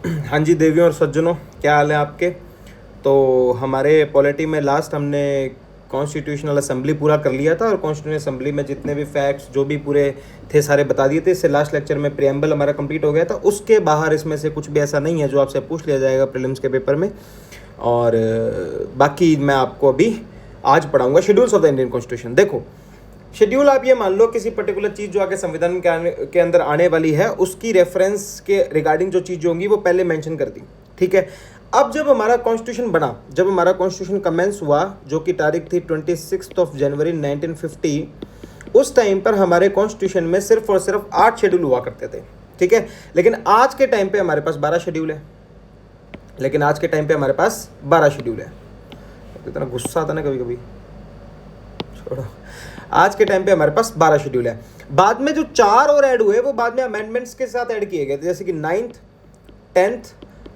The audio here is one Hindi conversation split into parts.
हाँ जी देवियों और सज्जनों, क्या हाल है आपके। तो हमारे पॉलिटी में लास्ट हमने कॉन्स्टिट्यूशनल असेंबली पूरा कर लिया था और कॉन्स्टिट्यूशनल असेंबली में जितने भी फैक्ट्स जो भी पूरे थे सारे बता दिए थे। इससे लास्ट लेक्चर में प्रियम्बल हमारा कंप्लीट हो गया था। उसके बाहर इसमें से कुछ भी ऐसा नहीं है जो आपसे पूछ लिया जाएगा प्रीलिम्स के पेपर में। और बाकी मैं आपको अभी आज पढ़ाऊंगा schedules of the Indian constitution. देखो, शेड्यूल आप ये मान लो किसी पर्टिकुलर चीज़ जो आगे संविधान के अंदर आने वाली है उसकी रेफरेंस के रिगार्डिंग जो चीज़ें होंगी वो पहले मेंशन कर दी, ठीक है। अब जब हमारा कॉन्स्टिट्यूशन बना, जब हमारा कॉन्स्टिट्यूशन कमेंस हुआ, जो कि तारीख थी 26 जनवरी 1950, उस टाइम पर हमारे कॉन्स्टिट्यूशन में सिर्फ और सिर्फ 8 शेड्यूल हुआ करते थे, ठीक है। लेकिन आज के टाइम पे हमारे पास 12 शेड्यूल है। इतना गुस्सा आता ना कभी कभी, छोड़ो। आज के टाइम पे हमारे पास 12 शेड्यूल है। बाद में जो 4 और ऐड हुए वो बाद में अमेंडमेंट्स के साथ ऐड किए गए थे, जैसे कि 9th, 10th,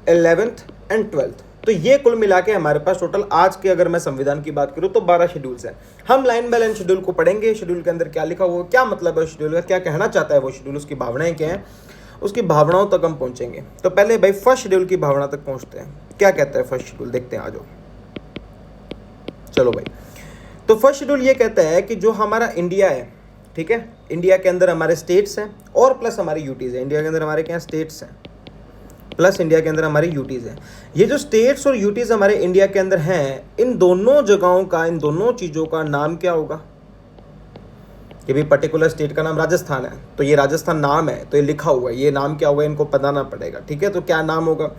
11th and 12th। तो ये कुल मिला के हमारे पास टोटल आज के, अगर मैं संविधान की बात करूं तो 12 शेड्यूल्स हैं। हम लाइन बाय लाइन शेड्यूल को पढ़ेंगे। शेड्यूल के अंदर क्या लिखा हुआ, क्या मतलब है शेड्यूल का, क्या कहना चाहता है वो शेड्यूल, उसकी भावनाएं क्या हैं, उसकी भावनाओं तक हम पहुंचेंगे। तो पहले भाई फर्स्ट शेड्यूल की भावना तक पहुंचते हैं। क्या कहता है फर्स्ट शेड्यूल, देखते हैं, आ जाओ। चलो भाई, तो फर्स्ट शेड्यूल ये कहता है कि जो हमारा इंडिया है, ठीक है, इंडिया के अंदर हमारे स्टेट्स हैं और प्लस हमारी यूटीज़ है। इंडिया के अंदर हमारे क्या स्टेट्स हैं प्लस इंडिया के अंदर हमारी यूटीज़ हैं। ये जो स्टेट्स और यूटीज़ हमारे इंडिया के अंदर हैं, इन दोनों जगहों का, इन दोनों चीज़ों का नाम क्या होगा। कि भी पर्टिकुलर स्टेट का नाम राजस्थान है तो ये राजस्थान नाम है, तो ये लिखा हुआ है, ये नाम क्या होगा इनको बताना पड़ेगा, ठीक है। तो क्या नाम होगा,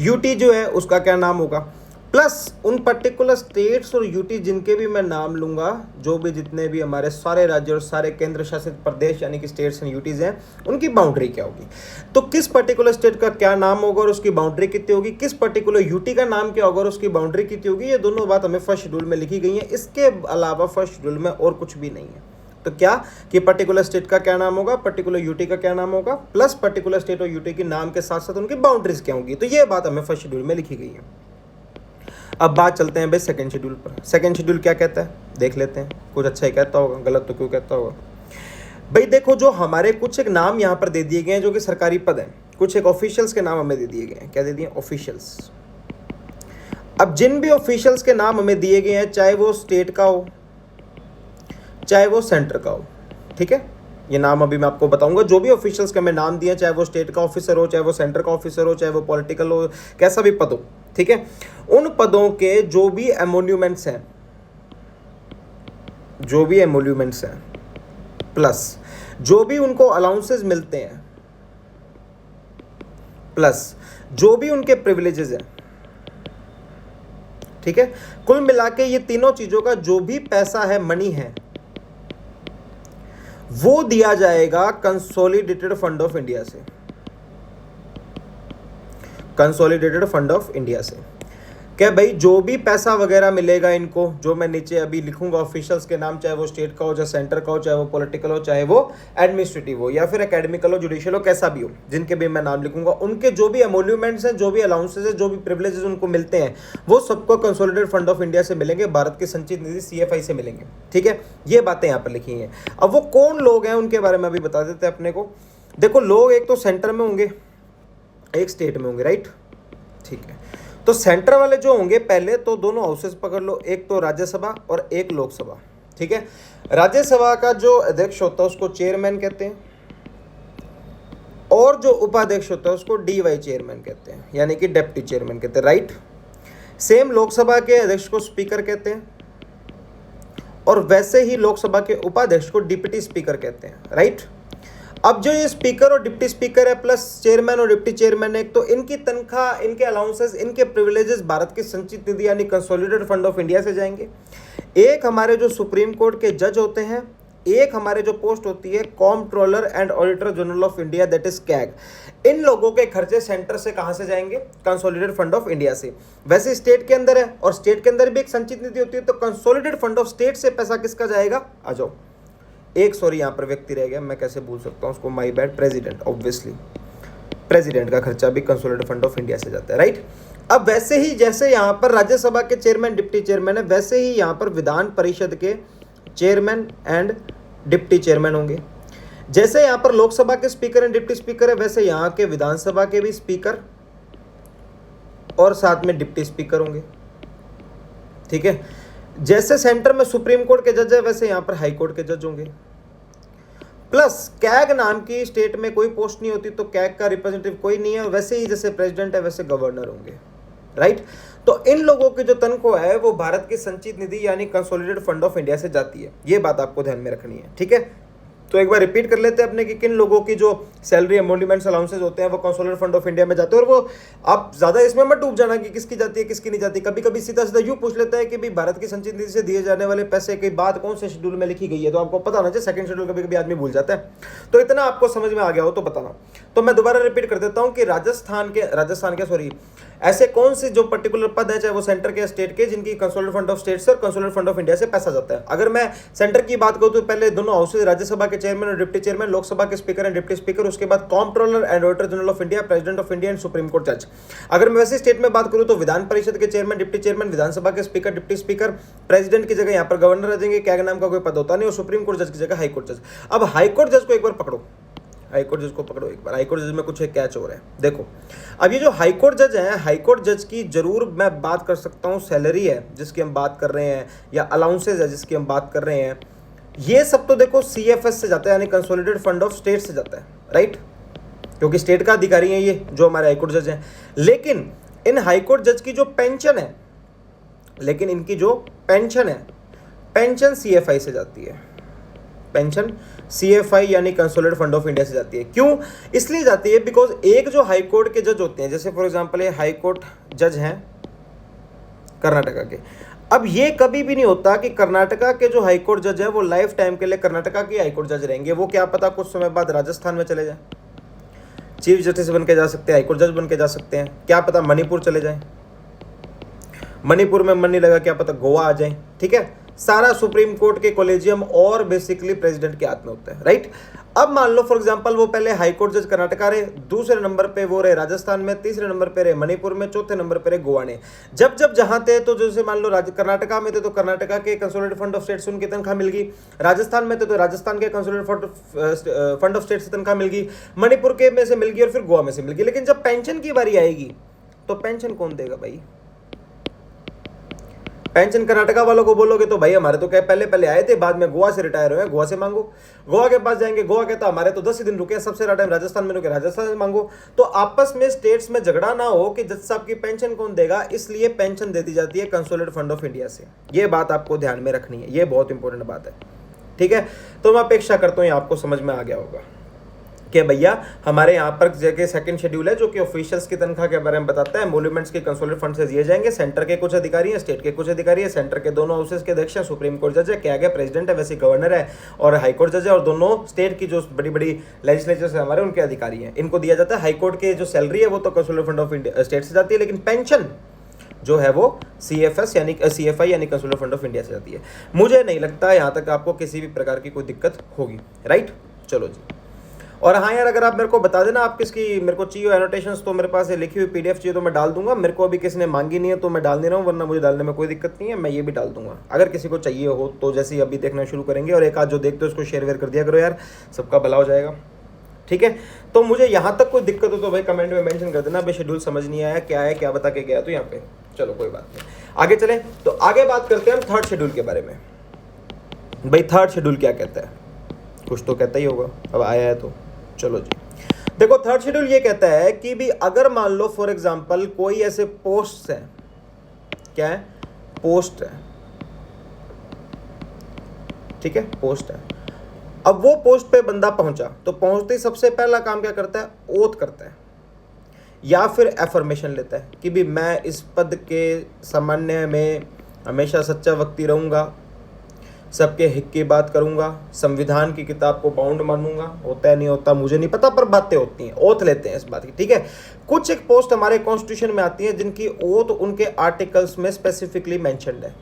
यूटी जो है उसका क्या नाम होगा। प्लस उन पर्टिकुलर स्टेट्स और यूटी जिनके भी मैं नाम लूंगा, जो भी जितने भी हमारे सारे राज्य और सारे केंद्र शासित प्रदेश यानी कि स्टेट्स एंड यूटीज हैं, उनकी बाउंड्री क्या होगी। तो किस पर्टिकुलर स्टेट का क्या नाम होगा और उसकी बाउंड्री कितनी होगी, किस पर्टिकुलर यूटी का नाम क्या होगा और उसकी बाउंड्री कितनी होगी, ये दोनों बात हमें फर्स्ट शेड्यूल में लिखी गई है। इसके अलावा फर्स्ट शेड्यूल में और कुछ भी नहीं है। तो क्या कि पर्टिकुलर स्टेट का क्या नाम होगा, पर्टिकुलर यूटी का क्या नाम होगा, प्लस पर्टिकुलर स्टेट और यूटी के नाम के साथ साथ उनकी बाउंड्रीज क्या होंगी। तो ये बात हमें फर्स्ट शेड्यूल में लिखी गई है। अब बात चलते हैं भाई सेकंड शेड्यूल पर। सेकंड शेड्यूल क्या कहता है देख लेते हैं। कुछ अच्छा ही कहता होगा, गलत तो क्यों कहता होगा भाई। देखो, जो हमारे कुछ एक नाम यहाँ पर दे दिए गए हैं जो कि सरकारी पद है, कुछ एक ऑफिशियल्स के नाम हमें दे दिए गए हैं। क्या दे दिए, ऑफिशियल्स। अब जिन भी ऑफिशियल्स के नाम हमें दिए गए हैं, चाहे वो स्टेट का हो चाहे वो सेंटर का हो, ठीक है, ये नाम अभी मैं आपको बताऊंगा। जो भी ऑफिशियल्स के हमें नाम दिए, चाहे वो स्टेट का ऑफिसर हो, चाहे वो सेंटर का ऑफिसर हो, चाहे वो पॉलिटिकल हो, कैसा भी पद हो, ठीक है, उन पदों के जो भी एमोल्यूमेंट्स हैं, प्लस जो भी उनको अलाउंसेस मिलते हैं, प्लस जो भी उनके प्रिविलेजेस हैं, ठीक है, कुल मिला के ये तीनों चीजों का जो भी पैसा है, मनी है, वो दिया जाएगा कंसोलिडेटेड फंड ऑफ इंडिया से। कंसोलिडेटेड फंड ऑफ इंडिया से क्या भाई, जो भी पैसा वगैरह मिलेगा इनको, जो मैं नीचे अभी लिखूंगा ऑफिशियल्स के नाम, चाहे वो स्टेट का हो, चाहे सेंटर का हो, चाहे वो पॉलिटिकल हो, चाहे वो एडमिनिस्ट्रेटिव हो, या फिर एकेडमिकल हो, जुडिशियल हो, कैसा भी हो, जिनके भी मैं नाम लिखूंगा, उनके जो भी एमोल्यूमेंट्स हैं, जो भी अलाउंसेस हैं, जो भी प्रिविलेजेस उनको मिलते हैं, वो सबको कंसोलिडेटेड फंड ऑफ इंडिया से मिलेंगे, भारत की संचित निधि CFI से मिलेंगे, ठीक है। ये बातें यहाँ पर लिखी हैं। अब वो कौन लोग हैं उनके बारे में अभी बता देते हैं अपने को। देखो, लोग एक तो सेंटर में होंगे, एक स्टेट में होंगे, राइट, ठीक है। तो सेंटर वाले जो होंगे, पहले तो दोनों हाउसेस पकड़ लो, एक तो राज्यसभा और एक लोकसभा, ठीक है। राज्यसभा का जो अध्यक्ष होता है उसको चेयरमैन कहते हैं, और जो उपाध्यक्ष होता है उसको DY चेयरमैन कहते हैं, यानी कि डेप्टी चेयरमैन कहते हैं, राइट। सेम लोकसभा के अध्यक्ष को स्पीकर कहते हैं, और वैसे ही लोकसभा के उपाध्यक्ष को डिप्टी स्पीकर कहते हैं, राइट। अब जो ये स्पीकर और डिप्टी स्पीकर है, प्लस चेयरमैन और डिप्टी चेयरमैन है, तो इनकी तनख्वाह, इनके अलाउंसेस, इनके प्रिविलेजेस भारत की संचित निधि यानी कंसोलिडेटेड फंड ऑफ इंडिया से जाएंगे। एक हमारे जो सुप्रीम कोर्ट के जज होते हैं, एक हमारे जो पोस्ट होती है comptroller and auditor general of India, that is CAG, इन लोगों के खर्चे सेंटर से कहां से जाएंगे, कंसोलिडेटेड फंड ऑफ इंडिया से। वैसे स्टेट के अंदर है और स्टेट के अंदर भी एक संचित निधि होती है, तो कंसोलिडेटेड फंड ऑफ स्टेट से पैसा किसका जाएगा, आ जाओ। एक सॉरी यहाँ पर व्यक्ति रह गया, मैं कैसे भूल सकता हूँ उसको, my bad, president, obviously president का खर्चा भी कंसोलिडेटेड फंड ऑफ इंडिया से जाता है, राइट। अब वैसे ही जैसे यहाँ पर राज्यसभा के चेयरमैन डिप्टी चेयरमैन है, वैसे ही यहाँ पर विधान परिषद के चेयरमैन एंड डिप्टी चेयरमैन होंगे। जैसे यहाँ पर लोकसभा के स्पीकर एंड डिप्टी स्पीकर है, वैसे यहाँ के विधानसभा के भी स्पीकर और साथ में डिप्टी स्पीकर होंगे। ठीक है, जैसे सेंटर में सुप्रीम कोर्ट के जज है वैसे यहाँ पर हाई कोर्ट के जज होंगे। प्लस कैग नाम की स्टेट में कोई पोस्ट नहीं होती, तो कैग का रिप्रेजेंटेटिव कोई नहीं है। वैसे ही जैसे प्रेसिडेंट है वैसे गवर्नर होंगे, राइट। तो इन लोगों की जो तनख्वाह है वो भारत की संचित निधि यानी कंसोलिडेटेड फंड ऑफ इंडिया से जाती है। ये बात आपको ध्यान में रखनी है, ठीक है। तो एक बार रिपीट कर लेते हैं अपने कि किन लोगों की जो सैलरी एमोल्यूमेंट्स अलाउंसेस होते हैं वो कंसोलिडेटेड फंड ऑफ इंडिया में जाते हैं। और वो आप ज्यादा इसमें मत डूब जाना कि किसकी जाती है किसकी नहीं जाती। कभी कभी सीधा सीधा यूं पूछ लेता है कि भाई भारत की संचित निधि से दिए जाने वाले पैसे की बात कौन से शेड्यूल में लिखी गई है, तो आपको पता होना चाहिए। सेकंड शेड्यूल कभी कभी आदमी भूल जाता है, तो इतना आपको समझ में आ गया हो तो बताना। तो मैं दोबारा रिपीट कर देता हूं कि ऐसे कौन से जो पर्टिकुलर पद है, चाहे वो सेंटर के स्टेट के, जिनकी कंसोलिडेटेड फंड ऑफ स्टेट से और कंसोलिडेटेड फंड ऑफ इंडिया से पैसा जाता है। अगर मैं सेंटर की बात करूं तो पहले दोनों हाउसेज, राज्यसभा के चेयरमैन और डिप्टी चेयरमैन, लोकसभा के स्पीकर एंड डिप्टी स्पीकर, उसके बाद comptroller and auditor general of India, president of India and supreme court जज। अगर मैं वैसे स्टेट में बात करूं तो विधान परिषद के चेयरमैन, डिप्टी चेयरमैन, विधानसभा के स्पीकर, डिप्टी स्पीकर, प्रेसिडेंट की जगह यहाँ पर गवर्नर आ जाएंगे, क्या नाम का कोई पद होता नहीं, और सुप्रीम कोर्ट जज की जगह हाईकोर्ट जज। अब हाईकोर्ट जज को एक बार पकड़ो, हाईकोर्ट जज को पकड़ो एक बार। हाईकोर्ट जज में कुछ एक कैच हो रहा है, देखो। अब ये जो हाईकोर्ट जज हैं, हाईकोर्ट जज की जरूर मैं बात कर सकता हूँ, सैलरी है जिसकी हम बात कर रहे हैं, या अलाउंसेज है जिसकी हम बात कर रहे हैं, ये सब तो देखो सीएफएस से जाता है, यानी कंसोलिडेटेड फंड ऑफ स्टेट से जाता है, राइट, क्योंकि स्टेट का अधिकारी है ये जो हमारे हाईकोर्ट जज हैं। लेकिन इन हाईकोर्ट जज की जो पेंशन है, लेकिन इनकी जो पेंशन है, पेंशन सीएफआई से जाती है। पेंशन सीएफआई यानी कंसोलिडेटेड फंड ऑफ इंडिया से जाती है। क्यों इसलिए जाती है? बिकॉज एक जो हाई कोर्ट के जज होते हैं, जैसे फॉर एग्जांपल ये हाई कोर्ट जज हैं कर्नाटका के, अब ये कभी भी नहीं होता कि कर्नाटका के जो हाई कोर्ट जज है वो लाइफ टाइम के लिए कर्नाटका के हाई कोर्ट जज रहेंगे। वो क्या पता कुछ समय बाद राजस्थान में चले जाए, चीफ जस्टिस बन के जा सकते हैं, हाई कोर्ट जज बन के जा सकते हैं, क्या पता मणिपुर चले जाए, मणिपुर में मन नहीं लगा क्या पता गोवा आ जाए, ठीक है। सारा सुप्रीम कोर्ट के कॉलेजियम और बेसिकली प्रेसिडेंट के हाथ में होता है, राइट। अब मान लो फॉर एग्जांपल वो पहले हाई कोर्ट जज कर्नाटका रहे, दूसरे नंबर पे वो रहे राजस्थान में, तीसरे नंबर पे रहे मणिपुर में, चौथे नंबर पे रहे गोवा ने। जब जब जहां थे तो जैसे मान लो कर्नाटका में थे तो कर्नाटका के कंसोलिडेटेड फंड ऑफ स्टेट से उनकी तनख्वाह मिल गई, राजस्थान में थे तो राजस्थान के कंसोलिडेटेड फंड ऑफ स्टेट से तनख्वाह मिल गई, मणिपुर के में से मिल गई और फिर गोवा में से मिल गई। लेकिन जब पेंशन की बारी आएगी तो पेंशन कौन देगा भाई? पेंशन कर्नाटका वालों को बोलोगे तो भाई हमारे तो क्या पहले पहले आए थे, बाद में गोवा से रिटायर हुए, गोवा से मांगो। गोवा के पास जाएंगे, गोवा कहता हमारे तो 10 ही दिन रुके, सबसे ज्यादा टाइम राजस्थान में रुके, राजस्थान से मांगो। तो आपस में स्टेट्स में झगड़ा ना हो कि जज साहब की पेंशन कौन देगा, इसलिए पेंशन दे दी जाती है कंसोलिडेटेड फंड ऑफ इंडिया से। ये बात आपको ध्यान में रखनी है, ये बहुत इंपॉर्टेंट बात है, ठीक है। तो मैं अपेक्षा करता हूँ आपको समझ में आ गया होगा कि भैया हमारे यहाँ पर जगह सेकंड शेड्यूल है जो कि ऑफिशियल्स की तनख्वाह के बारे में बताता है। एमोल्यूमेंट्स के कंसोलिडेटेड फंड से दिए जाएंगे। सेंटर के कुछ अधिकारी हैं, स्टेट के कुछ अधिकारी हैं, सेंटर के दोनों हाउसेस के अध्यक्ष हैं, सुप्रीम कोर्ट जज है, क्या गया प्रेसिडेंट है, वैसे गवर्नर है और हाई कोर्ट जज है, और दोनों स्टेट की जो बड़ी बड़ी लेजिस्लेचर है हमारे उनके अधिकारी हैं, इनको दिया जाता है। हाई कोर्ट के जो सैलरी है वो तो consolidated fund of India state से जाती है, लेकिन पेंशन जो है वो सीएफएस यानी सीएफआई यानी कंसोलिडेटेड फंड ऑफ इंडिया से जाती है। मुझे नहीं लगता यहाँ तक आपको किसी भी प्रकार की कोई दिक्कत होगी, राइट। चलो जी। और हाँ यार, अगर आप मेरे को बता देना आप किसकी मेरे को चाहिए एनोटेशंस, तो मेरे पास लिखी हुई पीडीएफ चाहिए तो मैं डाल दूंगा। मेरे को अभी किसी ने मांगी नहीं है तो मैं डाल नहीं रहा हूँ, वरना मुझे डालने में कोई दिक्कत नहीं है, मैं ये भी डाल दूंगा अगर किसी को चाहिए हो तो। जैसे ही अभी देखना शुरू करेंगे, और एक आध जो देखते हो उसको शेयर वेयर कर दिया करो यार, सबका भला हो जाएगा, ठीक है। तो मुझे यहाँ तक कोई दिक्कत हो तो भाई कमेंट में मेंशन कर देना, भाई शेड्यूल समझ नहीं आया क्या है, क्या बता के गया तो यहाँ पे। चलो कोई बात नहीं, आगे चले। तो आगे बात करते हैं हम थर्ड शेड्यूल के बारे में। भाई थर्ड शेड्यूल क्या कहता है? कुछ तो कहता ही होगा, अब आया है तो। चलो जी, देखो थर्ड शेड्यूल ये कहता है कि भी अगर मान लो फॉर एग्जांपल कोई ऐसे पोस्ट है, क्या है? पोस्ट है, ठीक है, पोस्ट है। अब वो पोस्ट पे बंदा पहुंचा तो पहुंचते ही सबसे पहला काम क्या करता है? ओथ करता है या फिर एफर्मेशन लेता है कि भी मैं इस पद के सामान्य में हमेशा सच्चा व्यक्ति रहूंगा, सबके हित की बात करूंगा, संविधान की किताब को बाउंड मानूंगा। होता है नहीं होता मुझे नहीं पता, पर बातें होती हैं, ओथ लेते हैं इस बात की, ठीक है। कुछ एक पोस्ट हमारे कॉन्स्टिट्यूशन में आती है जिनकी ओथ उनके आर्टिकल्स में स्पेसिफिकली मेंशन्ड है।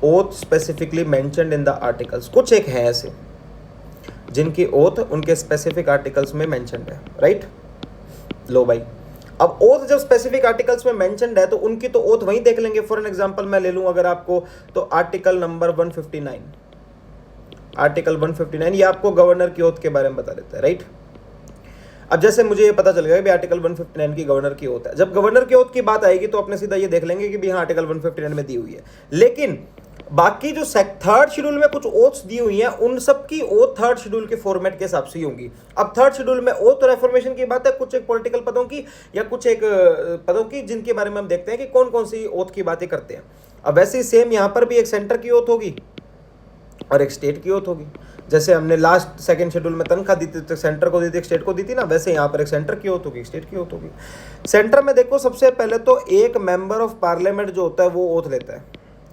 Oath specifically mentioned in the articles. कुछ एक है ऐसे जिनकी ओथ उनके स्पेसिफिक आर्टिकल्स में मेंशन्ड है, राइट। लो भाई, अब ओथ जब स्पेसिफिक आर्टिकल्स में मेंशन्ड है तो उनकी तो ओथ वहीं देख लेंगे। फॉर एन एग्जांपल मैं ले लूं अगर आपको, तो आर्टिकल नंबर 159, आर्टिकल 159 ये आपको गवर्नर की ओथ के बारे में बता देता है, राइट। अब जैसे मुझे ये पता चल गया कि आर्टिकल 159 की गवर्नर की ओथ है, जब गवर्नर की ओथ की बात आएगी तो अपने सीधा ये देख लेंगे कि भी हाँ आर्टिकल 159 में दी हुई है। लेकिन बाकी जो थर्ड शेड्यूल में कुछ ओथ्स दी हुई हैं, उन सब की ओथ थर्ड शेड्यूल के फॉर्मेट के हिसाब से ही होंगी। अब थर्ड शेड्यूल में ओथ रेफॉर्मेशन की बात है, कुछ एक पॉलिटिकल पदों की या कुछ एक पदों की जिनके बारे में हम देखते हैं कि कौन कौन सी ओथ की बातें करते हैं। अब वैसे ही सेम यहाँ पर भी एक सेंटर की ओथ होगी और एक स्टेट की ओथ होगी। जैसे हमने लास्ट सेकंड शेड्यूल में तनख्वाह दी थी, सेंटर को दी थी, एक स्टेट को दी थी ना, वैसे यहाँ पर एक सेंटर की ओथ होगी, एक स्टेट की ओथ होगी। सेंटर में देखो सबसे पहले तो एक मेंबर ऑफ पार्लियामेंट जो होता है वो ओथ लेता है,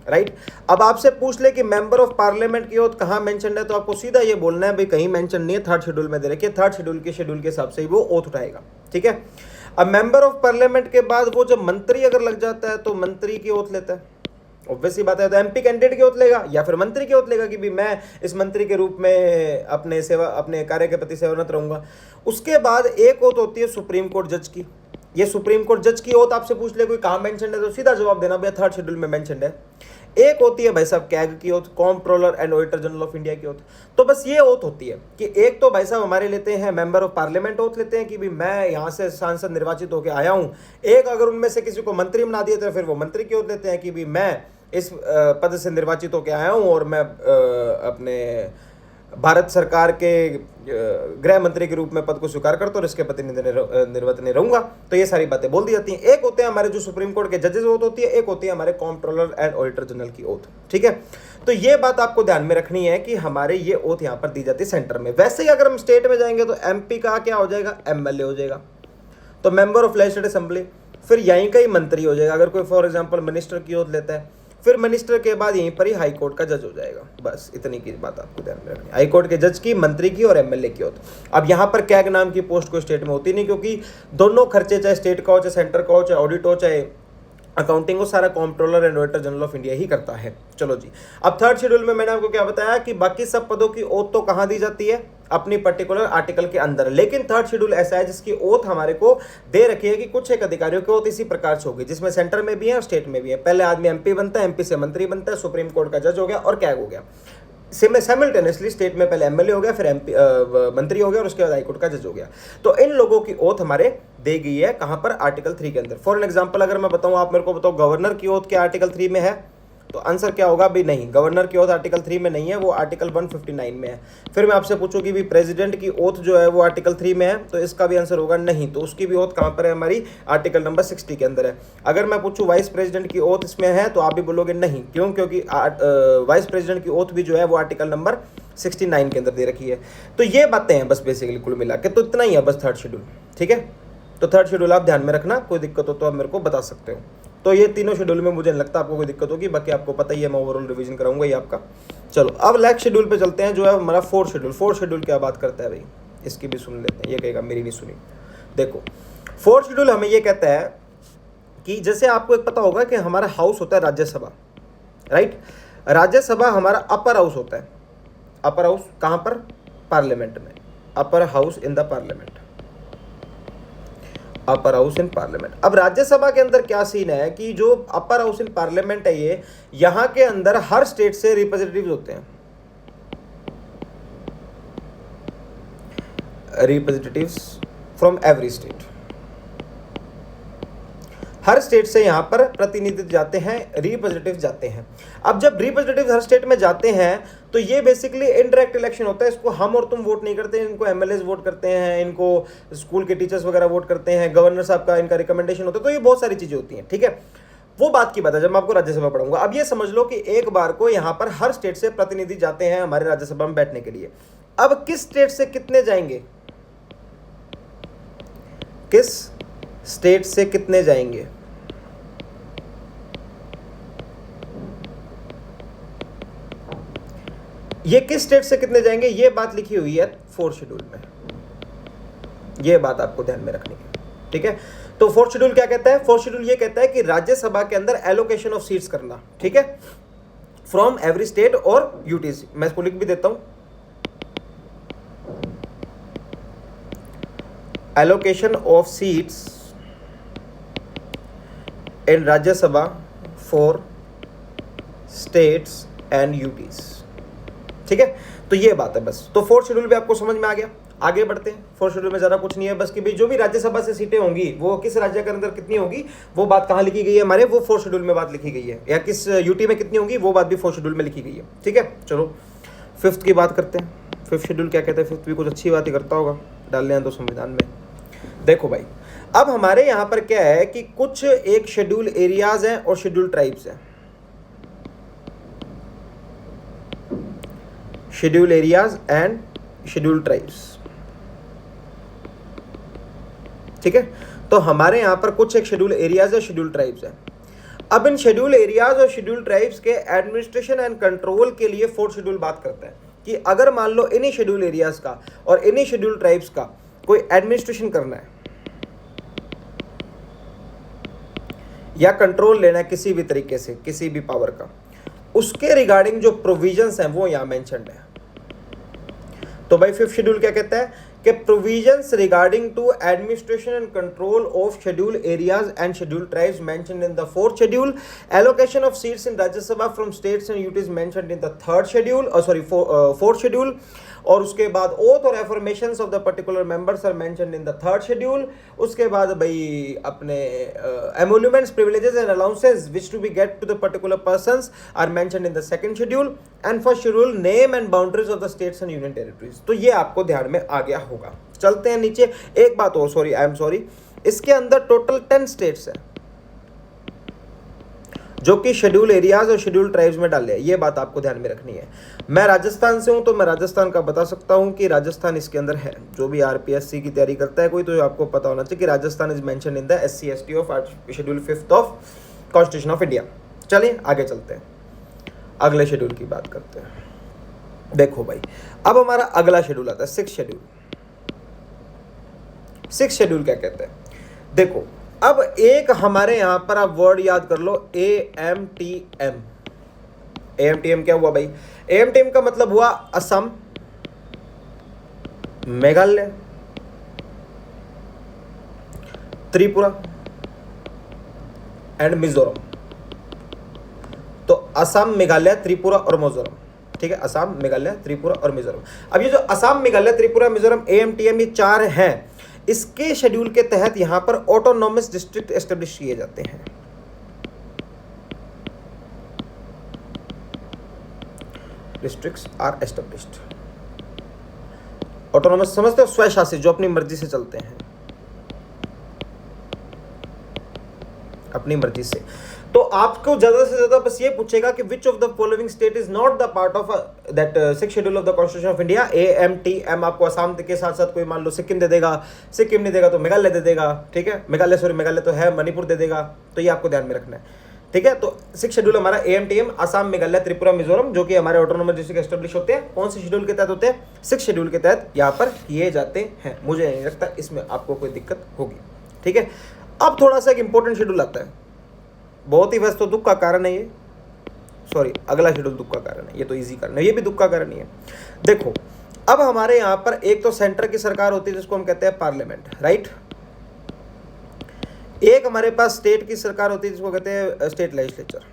राइट। अब आपसे पूछ ले कि मेंबर ऑफ पार्लियामेंट की ओथ कहाँ मेंशन है, तो आपको सीधा ये बोलना है भाई कहीं मेंशन नहीं है, थर्ड शेड्यूल में दे रखिए, थर्ड शेड्यूल के हिसाब से ही वो ओथ उठाएगा, ठीक है। अब मेंबर ऑफ पार्लियामेंट के बाद वो जब मंत्री अगर लग जाता है तो मंत्री की ओथ लेता है, ऑब्वियसली बात है। तो एमपी कैंडिडेट की ओथ लेगा या फिर मंत्री की ओथ लेगा कि भी मैं इस मंत्री के रूप में अपने कार्य के प्रति सेवारत रहूंगा। उसके बाद एक ओथ होती है सुप्रीम कोर्ट जज की। ये सुप्रीम कोर्ट जज की ओथ आपसे पूछ ले कोई कहाँ मेंशन है तो सीधा जवाब देना भैया थर्ड शेड्यूल में मेंशन है। एक होती है भाई साहब कैग की oath, comptroller and auditor general of India की ओथ। तो बस ये ओथ होती है कि एक तो भाई साहब हमारे लेते हैं मेंबर ऑफ पार्लियामेंट ओथ लेते हैं कि भी मैं यहाँ से सांसद निर्वाचित होकर आया हूँ। एक अगर उनमें से किसी को मंत्री बना दिया तो फिर वो मंत्री की ओथ लेते हैं कि भी मैं इस पद से निर्वाचित होकर आया हूँ और मैं अपने भारत सरकार के गृह मंत्री के रूप में पद को स्वीकार करता हूँ और इसके प्रतिनिधित्व रहूंगा। तो ये सारी बातें बोल दी जाती हैं। एक होते हैं हमारे जो सुप्रीम कोर्ट के जजेस ओथ होती है, एक होती है हमारे कॉम्प्ट्रोलर एंड ऑडिटर जनरल की ओथ, ठीक है। तो ये बात आपको ध्यान में रखनी है कि हमारे ये ओथ यहाँ पर दी जाती है सेंटर में। वैसे ही अगर हम स्टेट में जाएंगे तो एमपी का क्या हो जाएगा, एमएलए हो जाएगा, तो मेंबर ऑफ लेजिस्लेटिव असेंबली। फिर यहीं का ही मंत्री हो जाएगा अगर कोई फॉर एग्जाम्पल मिनिस्टर की ओथ लेता है। फिर मिनिस्टर के बाद यहीं पर ही हाई कोर्ट का जज हो जाएगा। बस इतनी की बात आपको ध्यान में रखनी है, हाई कोर्ट के जज की, मंत्री की और एमएलए की ओथ। अब यहाँ पर कैग नाम की पोस्ट कोई स्टेट में होती नहीं, क्योंकि दोनों खर्चे चाहे स्टेट का हो, चाहे सेंटर का हो, चाहे ऑडिट हो, चाहे अकाउंटिंग को सारा comptroller and auditor general of India ही करता है। चलो जी, अब थर्ड शेड्यूल में मैंने आपको क्या बताया कि बाकी सब पदों की ओथ तो कहाँ दी जाती है, अपनी पर्टिकुलर आर्टिकल के अंदर। लेकिन थर्ड शेड्यूल ऐसा है जिसकी ओथ हमारे को दे रखी है कि कुछ एक अधिकारियों की ओथ इसी प्रकार से होगी, जिसमें सेंटर में भी है और स्टेट में भी है। पहले आदमी एमपी बनता है, एमपी से मंत्री बनता है, सुप्रीम कोर्ट का जज हो गया और कैग हो गया। साइमल्टेनियसली स्टेट में पहले एमएलए हो गया, फिर एमपी मंत्री हो गया और उसके बाद हाईकोर्ट का जज हो गया। तो इन लोगों की ओथ हमारे दी गई है कहां पर, आर्टिकल 3 के अंदर। फॉर एग्जांपल अगर मैं बताऊं, आप मेरे को बताओ गवर्नर की ओथ क्या आर्टिकल 3 में है, तो आंसर क्या होगा भी नहीं, गवर्नर की ओथ आर्टिकल 3 में नहीं है, वो आर्टिकल 159 में है। फिर मैं आपसे पूछूं कि भी प्रेसिडेंट की ओथ जो है वो आर्टिकल 3 में है, तो इसका भी आंसर होगा नहीं। तो उसकी भी ओथ कहां पर है, हमारी आर्टिकल नंबर 60 के अंदर है। अगर मैं पूछूं वाइस प्रेसिडेंट की ओथ इसमें है, तो आप भी बोलोगे नहीं, क्यों, क्योंकि वाइस प्रेसिडेंट की ओथ भी जो है वो आर्टिकल नंबर 69 के अंदर दे रखी है। तो ये बातें हैं बस बेसिकली कुल मिला के, तो इतना ही है बस थर्ड शेड्यूल, ठीक है। तो थर्ड शेड्यूल आप ध्यान में रखना, कोई दिक्कत हो तो आप मेरे को बता सकते हो। तो ये तीनों शेड्यूल में मुझे नहीं लगता आपको कोई दिक्कत होगी, बाकी आपको पता ही है, मैं ओवरऑल रिवीजन कराऊंगा ये आपका। चलो अब नेक्स्ट शेड्यूल पे चलते हैं, जो है हमारा फोर्थ शेड्यूल। फोर्थ शेड्यूल क्या बात करता है भाई, इसकी भी सुन लेते हैं, ये कहेगा मेरी नहीं सुनी। देखो फोर्थ शेड्यूल हमें ये कहता है कि जैसे आपको एक पता होगा कि हमारा हाउस होता है राज्यसभा, राइट। राज्यसभा हमारा अपर हाउस होता है। अपर हाउस कहाँ पर, पार्लियामेंट में, upper house in the parliament, upper house in parliament. अब राज्यसभा के अंदर क्या सीन है कि जो अपर हाउस इन पार्लियामेंट है, ये यहां के अंदर हर स्टेट से रिप्रेजेंटेटिव्स होते हैं, representatives from every state. Her state से यहां पर प्रतिनिधि जाते हैं, रिप्रेजेंटेटिव जाते हैं। अब जब रिप्रेजेंटेटिव हर स्टेट में जाते हैं तो ये बेसिकली इनडायरेक्ट इलेक्शन होता है। इसको हम और तुम वोट नहीं करते, इनको एमएलएस वोट करते हैं, इनको स्कूल के टीचर्स वगैरह वोट करते हैं, गवर्नर साहब का इनका रिकमेंडेशन होता है। तो ये बहुत सारी चीजें होती हैं, ठीक है। वो बात की बात है जब मैं आपको राज्यसभा पढ़ाऊंगा। अब ये समझ लो कि एक बार को यहाँ पर हर स्टेट से प्रतिनिधि जाते हैं हमारे राज्यसभा में बैठने के लिए। अब किस स्टेट से कितने जाएंगे, किस स्टेट से कितने जाएंगे, ये किस स्टेट से कितने जाएंगे, ये बात लिखी हुई है फोर्थ शेड्यूल में। ये बात आपको ध्यान में रखनी है, ठीक है। तो फोर्थ शेड्यूल क्या कहता है, फोर्थ शेड्यूल ये कहता है कि राज्यसभा के अंदर एलोकेशन ऑफ सीट्स करना, ठीक है, फ्रॉम एवरी स्टेट और यूटीसी। मैं इसको लिख भी देता हूं, allocation of seats in Rajya Sabha for states and UTs, ठीक है। तो ये बात है बस। तो फोर्थ शेड्यूल भी आपको समझ में आ गया। आगे बढ़ते हैं। फोर्थ शेड्यूल में ज़्यादा कुछ नहीं है, बस कि भाई जो भी राज्यसभा से सीटें होंगी वो किस राज्य के अंदर कितनी होगी वो बात कहाँ लिखी गई है हमारे, वो फोर्थ शेड्यूल में बात लिखी गई है, या किस यूटी में कितनी होगी वो बात भी फोर्थ शेड्यूल में लिखी गई है। ठीक है, चलो फिफ्थ की बात करते हैं। फिफ्थ शेड्यूल क्या कहते हैं, फिफ्थ भी कुछ अच्छी बात ही करता होगा, डालने हैं तो संविधान में। देखो भाई, अब हमारे यहाँ पर क्या है कि कुछ एक शेड्यूल एरियाज हैं और शेड्यूल ट्राइब्स हैं। Schedule areas and schedule tribes, ठीक है। तो हमारे यहां पर कुछ एक शेड्यूल एरियाज और शेड्यूल ट्राइब्स हैं। अब इन शेड्यूल एरियाज और शेड्यूल ट्राइब्स के एडमिनिस्ट्रेशन एंड कंट्रोल के लिए फोर्थ शेड्यूल बात करता है कि अगर मान लो इन्हीं शेड्यूल एरियाज का और इन्हीं शेड्यूल ट्राइब्स का कोई एडमिनिस्ट्रेशन करना है या कंट्रोल लेना है किसी भी तरीके से किसी भी पावर का, उसके रिगार्डिंग जो प्रोविजंस हैं वो यहां मेंशन्ड है। तो भाई फिफ्थ शेड्यूल क्या कहता है कि provisions regarding to administration and control of schedule areas and schedule tribes mentioned in the fourth schedule, allocation of seats in Rajya Sabha from states and UTs mentioned in the third schedule, fourth schedule, और उसके बाद ओथ और affirmations of the particular members are mentioned in the third schedule. उसके बाद भाई अपने emoluments, privileges and allowances which to be get to the particular persons are mentioned in the second schedule, and first schedule name and boundaries of the states and union territories. तो ये आपको ध्यान में आ गया होगा। चलते हैं नीचे। एक बात और, सॉरी आई एम सॉरी, इसके अंदर टोटल 10 स्टेट्स है जो कि शेड्यूल एरियाज और शेड्यूल ट्राइब्स में डाले हैं। ये बात आपको ध्यान में रखनी है। मैं राजस्थान से हूं तो मैं राजस्थान का बता सकता हूं कि राजस्थान इसके अंदर है। जो भी आरपीएससी की तैयारी करता है कोई, तो आपको पता होना चाहिए कि Rajasthan is mention in the SC ST of schedule 5th of constitution of India. चलिए आगे चलते हैं, अगले शेड्यूल की बात करते हैं। देखो भाई, अब हमारा अगला शेड्यूल आता है सिक्स शेड्यूल। सिक्स शेड्यूल क्या कहते हैं, देखो अब एक हमारे यहां पर आप वर्ड याद कर लो, AMTM। AMTM क्या हुआ भाई, AMTM का मतलब हुआ असम, मेघालय, त्रिपुरा एंड मिजोरम। तो असम, मेघालय, त्रिपुरा और मिजोरम, ठीक है, असम, मेघालय, त्रिपुरा और मिजोरम। अब ये जो असम, मेघालय, त्रिपुरा, मिजोरम, AMTM, ये चार हैं, इसके शेड्यूल के तहत यहां पर ऑटोनॉमस डिस्ट्रिक्ट एस्टेब्लिश किए जाते हैं। Districts are established. ऑटोनॉमस समझते हो, स्वशासित, जो अपनी मर्जी से चलते हैं, अपनी मर्जी से। तो आपको ज्यादा से ज्यादा बस ये पूछेगा कि which of the following state is not the part of that six schedule of the constitution of India. AMTM आपको असम के साथ साथ कोई मान लो सिक्किम दे देगा, सिक्किम नहीं देगा तो मेघालय दे देगा, ठीक है, मेघालय तो है, मणिपुर दे देगा। तो ये आपको ध्यान में रखना है, ठीक है। तो सिक्स शेड्यूल हमारा AMTM, असम, मेघालय, त्रिपुरा, मिजोरम, जो कि हमारे ऑटोनोमस डिस्ट्रिक्ट एस्टेब्लिश होते हैं। कौन से शेड्यूल के तहत होते हैं, सिक्स शेड्यूल के तहत यहाँ पर किए जाते हैं। मुझे नहीं लगता इसमें आपको कोई दिक्कत होगी, ठीक है। अब थोड़ा सा एक इंपॉर्टेंट शेड्यूल आता है, बहुत ही वैसे तो दुख का कारण है ये, सॉरी अगला शेड्यूल दुख का कारण है, ये तो इजी कारण है, ये भी दुख का कारण ही है। देखो अब हमारे यहाँ पर एक तो सेंटर की सरकार होती है जिसको हम कहते हैं पार्लियामेंट, राइट। एक हमारे पास स्टेट की सरकार होती है जिसको कहते हैं स्टेट लेजिस्लेचर।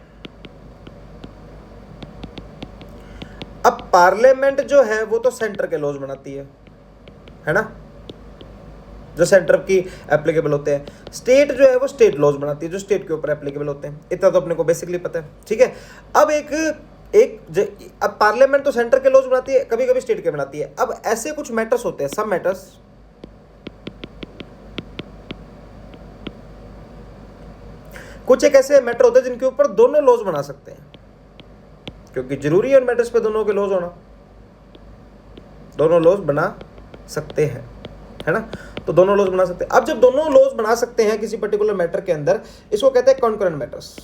अब पार्लियामेंट जो है वो तो सेंटर के लॉज बनाती है ना, जो सेंटर की एप्लीकेबल होते हैं। स्टेट जो है वो स्टेट लॉज बनाती है जो स्टेट के ऊपर एप्लीकेबल होते हैं। इतना तो अपने को बेसिकली पता है, ठीक है। अब अब पार्लियामेंट तो सेंटर के लॉज बनाती है, कभी कभी स्टेट के बनाती है। अब ऐसे कुछ मैटर्स होते हैं, सब मैटर्स कुछ एक ऐसे मैटर होते हैं जिनके ऊपर दोनों लॉज बना सकते हैं, क्योंकि जरूरी है उन मैटर्स पे दोनों के लॉज होना, दोनों लॉज बना सकते हैं, है ना। तो दोनों लॉज बना सकते हैं। अब जब दोनों लॉज बना सकते हैं किसी पर्टिकुलर मैटर के अंदर, इसको कहते हैं कॉन्करेंट मैटर्स,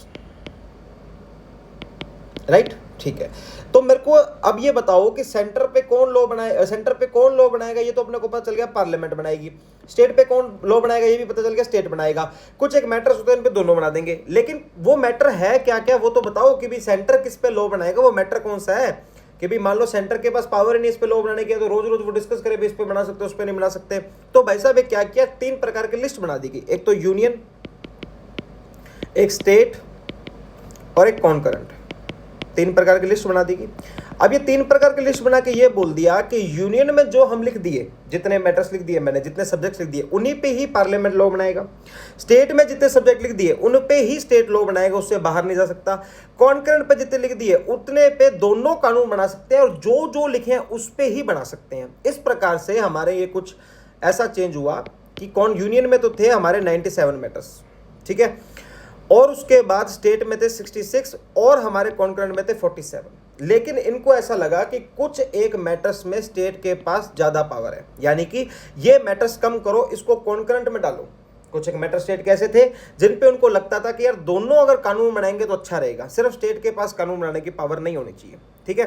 राइट, ठीक है। तो मेरे को अब ये बताओ कि सेंटर पे कौन लॉ बनाएगा, ये तो अपने को पता चल गया, पार्लियामेंट बनाएगी। स्टेट पे कौन लॉ बनाएगा, ये भी पता चल गया, स्टेट बनाएगा। कुछ एक मैटर्स होते हैं इन पे दोनों बना देंगे, लेकिन वो मैटर है क्या क्या वो तो बताओ कि भी सेंटर किस पे लॉ बनाएगा, वो मैटर कौन सा है। कि भी मान लो सेंटर के पास पावर ही नहीं इस पे लॉ बनाने की, तो रोज रोज वो डिस्कस करे इस पे बना सकते उस पे नहीं बना सकते। तो भाई साहब क्या किया, 3 प्रकार की लिस्ट बना दी गई, एक तो यूनियन, एक स्टेट और एक कॉन्करेंट, 3 प्रकार की लिस्ट बना दी गई। अब ये 3 प्रकार की लिस्ट बना के ये बोल दिया कि यूनियन में जो हम लिख दिए, जितने मैटर्स लिख दिए मैंने, जितने सब्जेक्ट्स लिख दिए, उन्हीं पे ही पार्लियामेंट लॉ बनाएगा। स्टेट में जितने सब्जेक्ट लिख दिए उन पे ही स्टेट लॉ बनाएगा, उससे बाहर नहीं जा सकता। कॉन्करेंट पे जितने लिख दिए उतने पे दोनों कानून बना सकते हैं, और जो जो लिखे हैं उस पे ही बना सकते हैं। इस प्रकार से हमारे ये कुछ ऐसा चेंज हुआ कि कौन यूनियन में तो थे हमारे 97 मैटर्स, ठीक है, और उसके बाद स्टेट में थे 66 और हमारे कॉन्करेंट में थे 47। लेकिन इनको ऐसा लगा कि कुछ एक मैटर्स में स्टेट के पास ज़्यादा पावर है, यानी कि ये मैटर्स कम करो, इसको कॉन्करेंट में डालो। कुछ एक मैटर स्टेट कैसे थे जिन पे उनको लगता था कि यार दोनों अगर कानून बनाएंगे तो अच्छा रहेगा, सिर्फ स्टेट के पास कानून बनाने की पावर नहीं होनी चाहिए, ठीक है।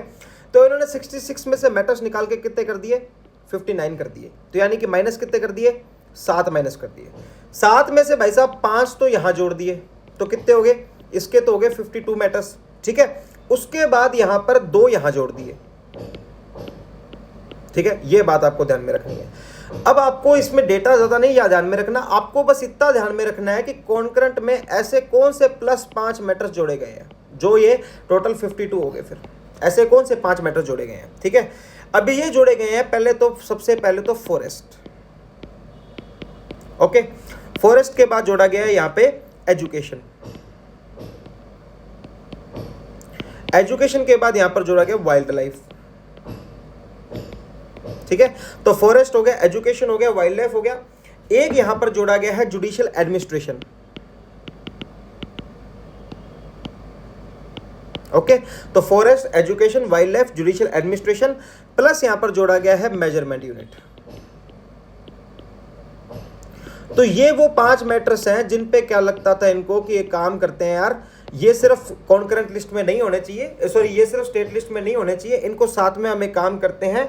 तो इन्होंने 66 में से मैटर्स निकाल के कितने कर दिए, 59 कर दिए। तो यानी कि माइनस कितने कर दिए, 7 माइनस कर दिए। 7 में से भाई साहब 5 तो यहां जोड़ दिए, तो कितने हो गए, इसके तो हो गए 52 मैटर्स, ठीक है। उसके बाद यहां पर 2 यहां जोड़ दिए, ठीक है। ये बात आपको ध्यान में रखनी है। अब आपको इसमें डेटा ज्यादा नहीं या ध्यान में रखना, आपको बस इतना ध्यान में रखना है कि कॉन्करेंट में ऐसे कौन से +5 मैटर्स जोड़े गए हैं, जो ये टोटल 52 हो गए। फिर ऐसे कौन से 5 मैटर्स जोड़े गए हैं, ठीक है। अभी ये जोड़े गए हैं, पहले तो सबसे पहले तो फॉरेस्ट, ओके। फॉरेस्ट के बाद जोड़ा गया है यहां पे एजुकेशन, एजुकेशन के बाद यहां पर जोड़ा गया वाइल्ड लाइफ, ठीक है। तो फॉरेस्ट हो गया, एजुकेशन हो गया, वाइल्ड लाइफ हो गया। एक यहां पर जोड़ा गया है जुडिशियल एडमिनिस्ट्रेशन, ओके। तो forest, education, wild life, judicial administration, plus यहां पर जोड़ा गया है मेजरमेंट यूनिट। तो ये वो 5 मैटर्स हैं जिन पे क्या लगता था इनको कि ये काम करते हैं यार, ये सिर्फ कॉन्करेंट लिस्ट में नहीं होने चाहिए, सॉरी ये सिर्फ स्टेट लिस्ट में नहीं होने चाहिए, इनको साथ में हमें काम करते हैं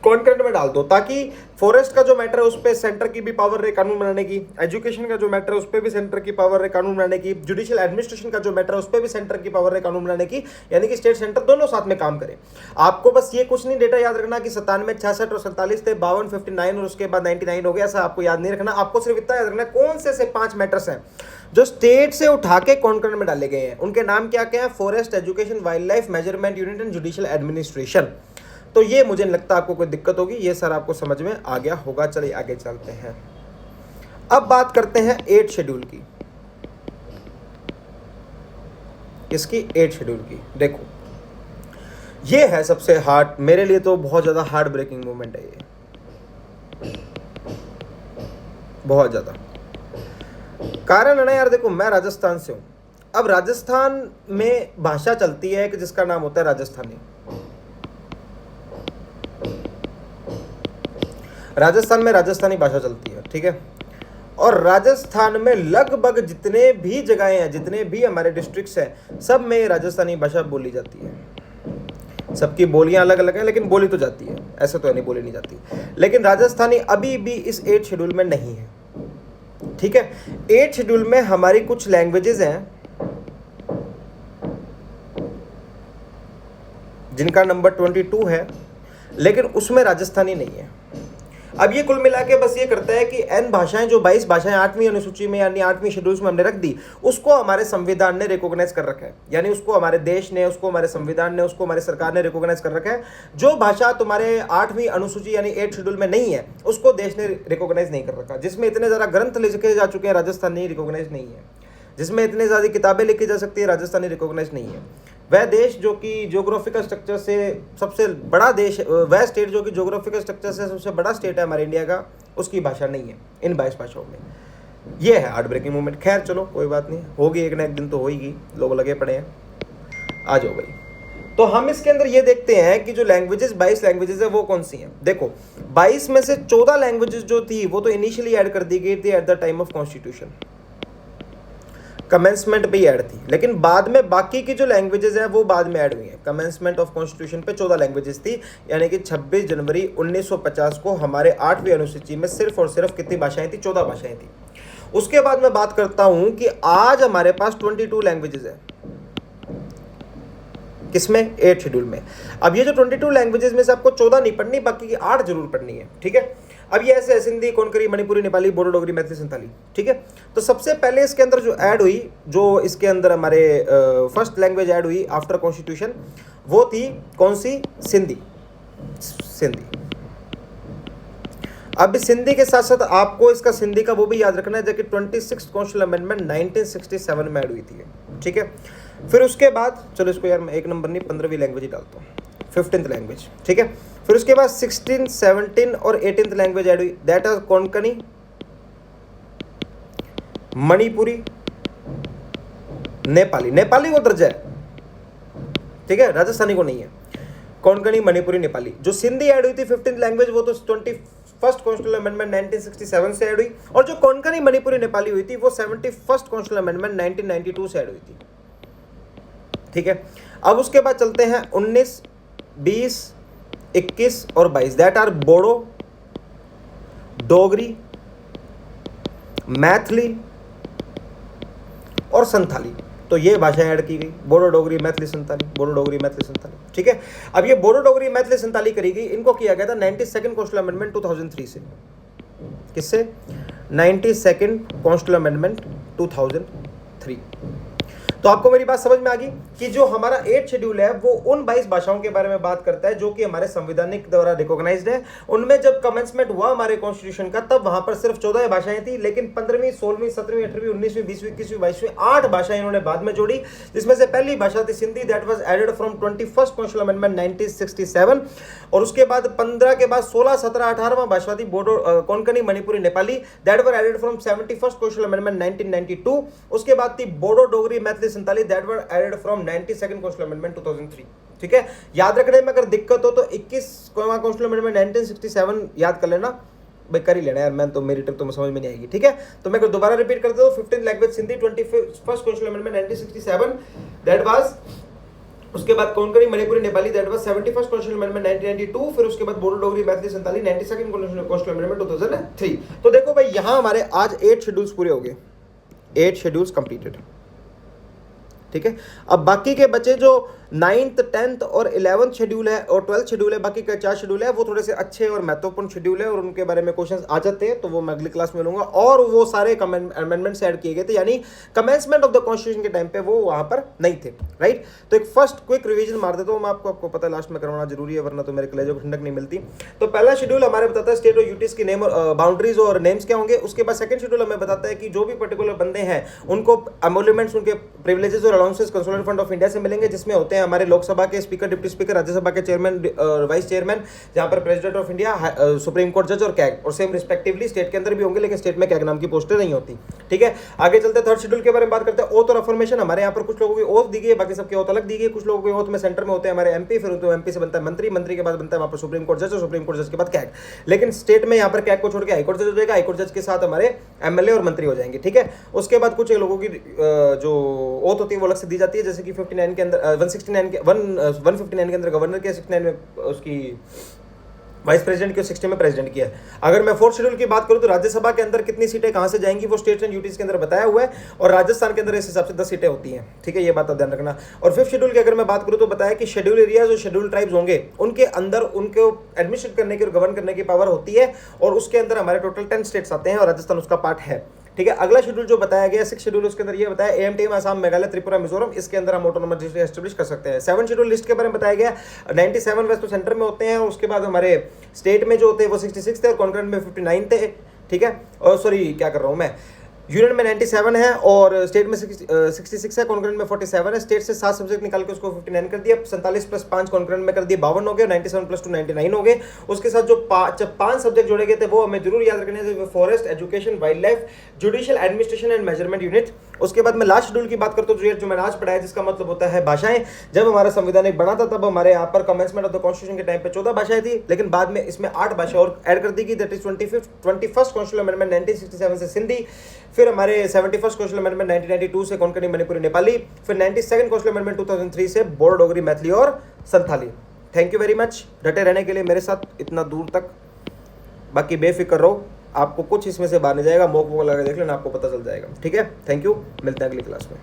कॉन्करेंट में डाल दो, ताकि फॉरेस्ट का जो मैटर है उस पर सेंटर की भी पावर रहे कानून बनाने की, एजुकेशन का जो मैटर है उस पर भी सेंटर की पावर रहे कानून बनाने की, जुडिशियल एडमिनिस्ट्रेशन का जो मैटर है उस पर भी सेंटर की पावर रहे कानून बनाने की, यानी कि स्टेट सेंटर दोनों साथ में काम करें। आपको बस ये कुछ नहीं डेटा याद रखना कि 97, 66 और 47 थे, 52, 59 और उसके बाद 99 हो गया, ऐसा आपको याद नहीं रखना। आपको सिर्फ इतना याद रखना कौन से 5 मैटर्स हैं जो स्टेट से उठा के कॉन्करेंट में डाले गए हैं, उनके नाम क्या क्या है, forest, education, wild life, measurement unit and judicial administration. तो ये मुझे नहीं लगता आपको कोई दिक्कत होगी, ये सर आपको समझ में आ गया होगा। चलिए आगे चलते हैं। अब बात करते हैं 8 शेड्यूल की, इसकी 8 शेड्यूल की। देखो ये है सबसे हार्ड, मेरे लिए तो बहुत ज्यादा हार्ड ब्रेकिंग मोमेंट है ये, बहुत ज्यादा। कारण है ना यार, देखो मैं राजस्थान से हूं। अब राजस्थान में भाषा चलती है कि जिसका नाम होता है राजस्थानी। राजस्थान में राजस्थानी भाषा चलती है, ठीक है। और राजस्थान में लगभग जितने भी जगहें हैं, जितने भी हमारे डिस्ट्रिक्ट्स हैं, सब में राजस्थानी भाषा बोली जाती है। सबकी बोलियां अलग अलग हैं, लेकिन बोली तो जाती है, ऐसा तो नहीं बोली नहीं जाती। लेकिन राजस्थानी अभी भी इस 8 शेड्यूल में नहीं है, ठीक है। 8 शेड्यूल में हमारी कुछ लैंग्वेजेस हैं जिनका नंबर 22 है, लेकिन उसमें राजस्थानी नहीं है। अब ये कुल मिला के बस ये करता है कि n भाषाएं, जो 22 भाषाएं 8वीं अनुसूची में यानी 8वीं शेड्यूल्स में हमने रख दी, उसको हमारे संविधान ने रिकॉग्नाइज कर रखा है, यानी उसको हमारे देश ने, उसको हमारे संविधान ने, उसको हमारी सरकार ने रिकॉग्नाइज कर रखा है। जो भाषा तुम्हारे 8वीं अनुसूची यानी 8 शेड्यूल में नहीं है, उसको देश ने रिकॉग्नाइज नहीं कर रखा। जिसमें इतने ज़्यादा ग्रंथ लिखे जा चुके हैं, राजस्थानी रिकॉग्नाइज नहीं है। जिसमें इतनी ज़्यादा किताबें लिखी जा सकती है, राजस्थानी रिकॉग्नाइज नहीं है। वह देश जो कि ज्योग्राफिकल स्ट्रक्चर से सबसे बड़ा देश, वह स्टेट जो कि ज्योग्राफिकल स्ट्रक्चर से सबसे बड़ा स्टेट है हमारे इंडिया का, उसकी भाषा नहीं है इन 22 भाषाओं में। ये है हार्ट ब्रेकिंग मोमेंट। खैर चलो कोई बात नहीं, होगी एक ना एक दिन तो होगी, लोग लगे पड़े हैं। आ जाओ भाई। तो हम इसके अंदर ये देखते हैं कि जो लैंग्वेजेस 22 लैंग्वेजेस है वो कौन सी हैं। देखो 22 में से 14 लैंग्वेजेस जो थी वो तो इनिशियली ऐड कर दी गई थी at the time of constitution, commencement पे ही ऐड थी, लेकिन बाद में बाकी की जो लैंग्वेजेस हैं वो बाद में ऐड हुई हैं। कमेंसमेंट ऑफ कॉन्स्टिट्यूशन पे 14 लैंग्वेजेस थी, यानी कि 26 जनवरी 1950 को हमारे 8वीं अनुसूची में सिर्फ और सिर्फ कितनी भाषाएं थी, 14 भाषाएं थी। उसके बाद मैं बात करता हूं कि आज हमारे पास 22 लैंग्वेजेस है, किसमें, 8 शेड्यूल में। अब ये जो 22 लैंग्वेजेस में से आपको 14 नहीं पढ़नी, बाकी की 8 जरूर पढ़नी है, ठीक है। अब ये ऐसे सिंधी, कोंकणी, मणिपुरी, नेपाली, बोडो, डोगरी, मैथिली, संथाली, ठीक है। तो सबसे पहले इसके अंदर जो ऐड हुई, जो इसके अंदर हमारे फर्स्ट लैंग्वेज ऐड हुई आफ्टर कॉन्स्टिट्यूशन, वो थी कौन सी? सिंधी। अब सिंधी के साथ साथ आपको इसका सिंधी का वो भी याद रखना है जो कि 26 कॉन्स्टिट्यूशन अमेंडमेंट 1967 में ऐड हुई थी, ठीक है। फिर उसके बाद चलो इसको यार मैं एक नंबर नहीं 15वीं लैंग्वेज ही डालता हूँ, 15th लैंग्वेज, ठीक है। फिर उसके बाद 16, 17 और 18th लैंग्वेज ऐड हुई, दैट आर कोंकणी, मणिपुरी, नेपाली। नेपाली को दर्जा है, ठीक है, राजस्थानी को नहीं है। कोंकणी, मणिपुरी, नेपाली। जो सिंधी ऐड हुई थी 15th लैंग्वेज वो तो 21st कॉन्स्टिट्यूशन अमेंडमेंट 1967 से ऐड हुई, और जो कोंकणी, मणिपुरी, नेपाली हुई थी वो 71st कॉन्स्टिट्यूशन अमेंडमेंट 1992 से ऐड हुई थी, ठीक है। अब उसके बाद चलते हैं 19, 20, 21 और 22, दैट आर बोडो, डोगरी, मैथिली और संथाली। तो ये भाषाएं ऐड की गई, बोडो, डोगरी, मैथिली, संथाली, बोडो, डोगरी, मैथिली, संथाली, ठीक है। अब ये बोडो, डोगरी, मैथिली, संथाली करी गई, इनको किया गया था 92nd कॉन्स्टिट्यूशन अमेंडमेंट 2003 से। किससे? 92nd constitution amendment 2003। तो आपको मेरी बात समझ में आ गई कि जो हमारा 8 शेड्यूल है वो उन 22 भाषाओं के बारे में बात करता है जो कि हमारे संविधानिक द्वारा रिकॉग्नाइज्ड है। उनमें जब कमेंसमेंट हुआ हमारे कॉन्स्टिट्यूशन का तब वहां पर सिर्फ 14 भाषाएं थी, लेकिन 15वीं, 16वीं, 17वीं, 18वीं, 19वीं, 20वीं, 21वीं, 22वीं 8 भाषाएं इन्होंने बाद में जोड़ी, जिसमें से पहली भाषा थी Sindhi, that was added from 21st constitution amendment 1967। और उसके बाद 15 के बाद 16, 17, 18वां भाषा थी Bodo, Konkani, Manipuri, Nepali, that were added from 71st constitution amendment 1992। उसके बाद थी Bodo, Dogri, Maithili, Santhali, that were added from 92nd constitution amendment 2003, ठीक है। याद रखने में अगर दिक्कत हो तो 21वां कॉन्स्टिट्यूशन अमेंडमेंट 1967 याद कर लेना भाई, कर ही लेना यार, मैं तो मेरी ट्रिक तो समझ में नहीं आएगी, ठीक है। तो मैं दोबारा रिपीट कर देता हूं, 15th language Sindhi, 21st constitution amendment 1967 that was, उसके बाद Konkani, Manipuri, Nepali, that was 71st constitution amendment 1992। फिर उसके बाद Bodo, Dogri, Maithili, Santhali 92nd constitution amendment 2003। तो देखो भाई यहां हमारे आज 8 शेड्यूल्स पूरे हो गए, 8 शेड्यूल्स कंप्लीटेड, ठीक है। अब बाकी के बचे जो 9th, 10th और 11th शेड्यूल है और 12th शेड्यूल है, बाकी का 4 शेड्यूल है वो थोड़े से अच्छे और महत्वपूर्ण शेड्यूल है और उनके बारे में क्वेश्चंस आ जाते हैं, तो वो मैं अगली क्लास में लूंगा। और वो सारे अमेंडमेंट्स ऐड किए गए थे, यानी कमेंसमेंट ऑफ द कॉन्स्टिट्यूशन के टाइम पे वो वहां पर नहीं थे, राइट। तो एक फर्स्ट क्विक रिवीजन मार देता हूँ मैं आपको पता है लास्ट में करवाना जरूरी है, वरना तो मेरे कलेजों को ठंडक नहीं मिलती। तो पहला शेड्यूल हमारे बताता है स्टेट और यूटीज की नेम और बाउंड्रीज और नेम्स क्या होंगे। उसके बाद सेकंड शेड्यूल हमें बताता है कि जो भी पर्टिकुलर बंदे हैं उनको एमोल्यूमेंट्स, उनके प्रिविलेजेस और allowances consolidated fund of India से मिलेंगे, जिसमें होते हैं हमारे लोकसभा के स्पीकर, डिप्टी स्पीकर, राज्यसभा के चेयरमैन और वाइस चेयरमैन, जहां पर president of India, supreme court जज और कैग, और सेम रिस्पेक्टिवली स्टेट के अंदर भी होंगे, लेकिन स्टेट में कैग नाम की पोस्टें नहीं होती, ठीक है। आगे चलते थर्ड शेड्यूल के बारे में बात करते हैं, ओथ और अफर्मेशन। हमारे यहाँ पर कुछ लोगों की ओथ दी गई है, बाकी सबकी ओथ अलग दी गई है। कुछ लोगों की ओथ में सेंटर में होते हैं हमारे एमपी, फिर तो एमपी से बनता है मंत्री, मंत्री के बाद बनता है वहां पर सुप्रीम कोर्ट जज और सुप्रीम कोर्ट जज के बाद कैग। लेकिन स्टेट में यहाँ पर कैग को छोड़ के हाईकोर्ट जज हो जाएगा, हाईकोर्ट जज के साथ हमारे एमएलए और मंत्री हो जाएंगे, ठीक है। उसके बाद कुछ लोगों की जो ओथ होती है वो अलग से दी जाती है, जैसे कि 59 के अंदर 159 के अंदर गवर्नर के, 69 में उसकी वाइस प्रेसिडेंट की और 60 में प्रेसिडेंट की है। अगर मैं फोर्थ शेड्यूल की बात करूं तो राज्यसभा के अंदर कितनी सीटें कहां से जाएंगी वो स्टेट्स एंड यूटीज के अंदर बताया हुआ है, और राजस्थान के अंदर इस हिसाब से 10 सीटें होती हैं, ठीक है, ये बात आप ध्यान रखना। और फिफ्थ शेड्यूल की अगर मैं बात करूं तो बताया कि शेड्यूल एरियाज और शेड्यूल ट्राइब्स होंगे, उनके अंदर उनको एडमिनिस्ट्रेट करने की और गवर्न करने की पावर होती है, और उसके अंदर हमारे टोटल 10 स्टेट्स आते हैं और राजस्थान उसका पार्ट है, ठीक है। अगला शेड्यूल जो बताया गया 6 शेड्यूल, उसके अंदर ये बताया एएमटीएम, असम, मेघालय, त्रिपुरा, मिजोरम, इसके अंदर हम ऑटोनोमस डिस्ट्रिक्ट एस्टेब्लिश कर सकते हैं। 7 शेड्यूल लिस्ट के बारे में बताया गया 97 वेस्ट तो सेंटर में होते हैं, उसके बाद हमारे स्टेट में जो होते हैं वो 66 थे और कॉन्करेंट में 59 थे, ठीक है। और सॉरी क्या कर रहा हूं मैं, यूनियन में 97 है और स्टेट में 66 है, कॉन्करेंट में 47 है। स्टेट से 7 सब्जेक्ट निकाल के उसको 59 कर दिया, 47 + 5 कॉन्करेंट में कर दिए 52 हो गए, 97 + 2 99 हो गए। उसके साथ जो 5 सब्जेक्ट जोड़े गए थे वो हमें जरूर याद रखने थे, forest, education, wild life, judicial, administration and measurement unit. उसके बाद मैं लास्ट शेड्यूल की बात करता हूँ जो मैंने आज पढ़ाया, जिसका मतलब होता है भाषाएं। जब हमारा संविधान एक बना था तब हमारे यहाँ पर कमेंसमेंट ऑफ द कॉन्स्टिट्यूशन के टाइम पे 14 भाषाएं थी, लेकिन बाद में इसमें 8 भाषा और ऐड कर दी गई, that is 21st constitution amendment 1967 से सिंधी, फिर हमारे 71st कॉन्स्टिट्यूशन अमेंडमेंट 1992 से कोंकणी, मणिपुरी, नेपाली, फिर 92nd कॉन्स्टिट्यूशन अमेंडमेंट 2003 से बोडो, डोगरी, मैथिली और Santhali. Thank you very much डटे रहने के लिए मेरे साथ इतना दूर तक। बाकी बेफिक्र रहो, आपको कुछ इसमें से बाहर नहीं जाएगा, मॉक लगा देख लेना, आपको पता चल जाएगा, ठीक है। थैंक यू, मिलते हैं अगली क्लास में।